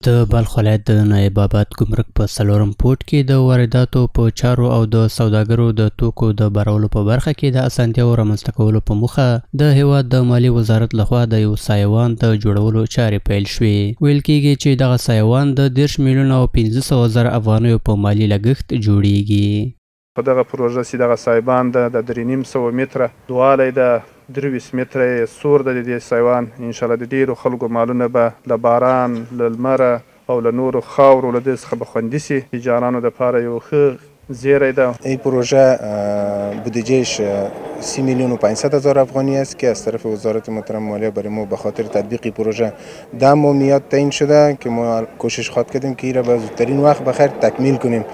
د بلخ ولایت د نایب آباد ګمرک په څلورم پوټ کې د وارداتو په چارو او د سوداګرو د توکو د بارولو په برخه کې د اسانتیاو رامنځته کولو په موخه د هیواد د مالی وزارت لخوا د یو سایوان د جوړولو چارې پیل شوې. ویل کېږي چې دغه سایوان د 10 میلیونه او 500 زره افغانیو په مالی لګښت جوړیږي. په دغه پروژه چې دغه سایبان د 3.5 متره دوالی د 23 متره سور د دې سایوان انشاءالله د ډیرو خلکو مالونه به له باران له لمره او له نورو خاورو له دې څخه به خوندي سي. تجارانو دپاره یو ښه زیری ده. این پروژه بودجهش 30 میلیون و 500 هزار افغانی است که از طرف وزارت محترم مالیه برای ما به خاطر تطبیق پروژه 10 ماه میاد تعیین شده که ما کوشش خواد کردیم که این را به زودترین وقت بخیر تکمیل کنیم.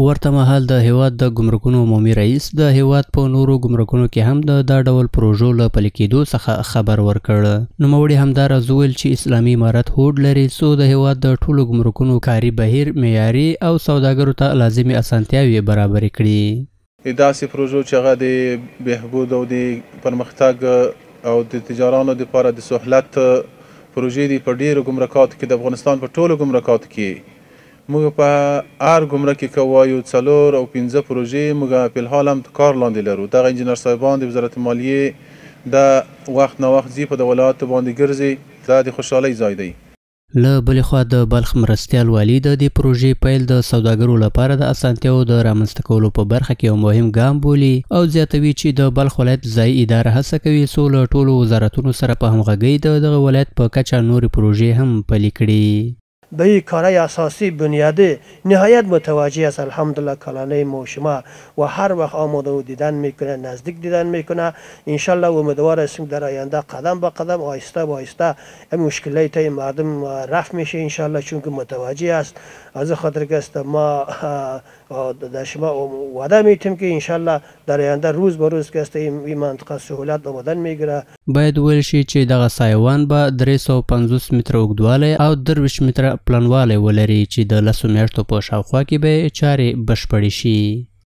ورته مهال د هیواد د ګمرکونو عمومي رئیس د هیواد په نورو ګمرکونو کې هم د دا ډول پروژو له پلي کېدو څخه خبر ورکړ. نوموړي همداراز وویل چې اسلامي امارت هوډ لري څو د هیواد د ټولو ګمرکونو کاري بهیر معیاري او سوداګرو ته لازمي اسانتیاوې برابرې کړي. داسې پروژو چې هغه د بهبود او د پرمختګ او د تجارانو دپاره د سهولت پروژې دي په ډېرو ګمرکاتو کې د افغانستان په ټولو ګمرکاتو کې موږ په هر ګمرک کې که وایو 4 او 5 پروژې موږ په الحال هم کار لاندې لرو. دغه انجینر صاحبان د وزارت مالیې د وخت نه وخت ځي په د ولایاتو باندې ګرځي. دا د خوشحالۍ ځای دی. له بلې خوا د بلخ مرستیال والي د دې پروژې پیل د سوداګرو لپاره د اسانتیاو د رامنځته کولو په برخه کې یو مهم ګام بولي او زیاتوي چې د بلخ ولایت ځایي اداره هڅه کوي څو له ټولو وزارتونو سره په همغږۍ د دغه ولایت په کچه نورې پروژې هم پلي کړي. به این کارهای اساسی بنیادی نهایت متوجه است. الحمدلله کلانه ما شما و هر وقت آماده و دیدن میکنه، نزدیک دیدن میکنه. انشالله امیدوار هستیم در آینده قدم به قدم آهسته به آهسته این مشکلات مردم رفع میشه انشالله، چون که متوجه است. از خاطر که ما در شما وعده میتیم که انشالله در آینده روز به روز که این منطقه سهولت آمدن میگیره. باید ویل شي چې دغه سایوان به 350 متره اوږدوالی او 23 متره پلنوالی ولري چې د 10 میاشتو په شاوخوا کې به چارې بشپړې شي.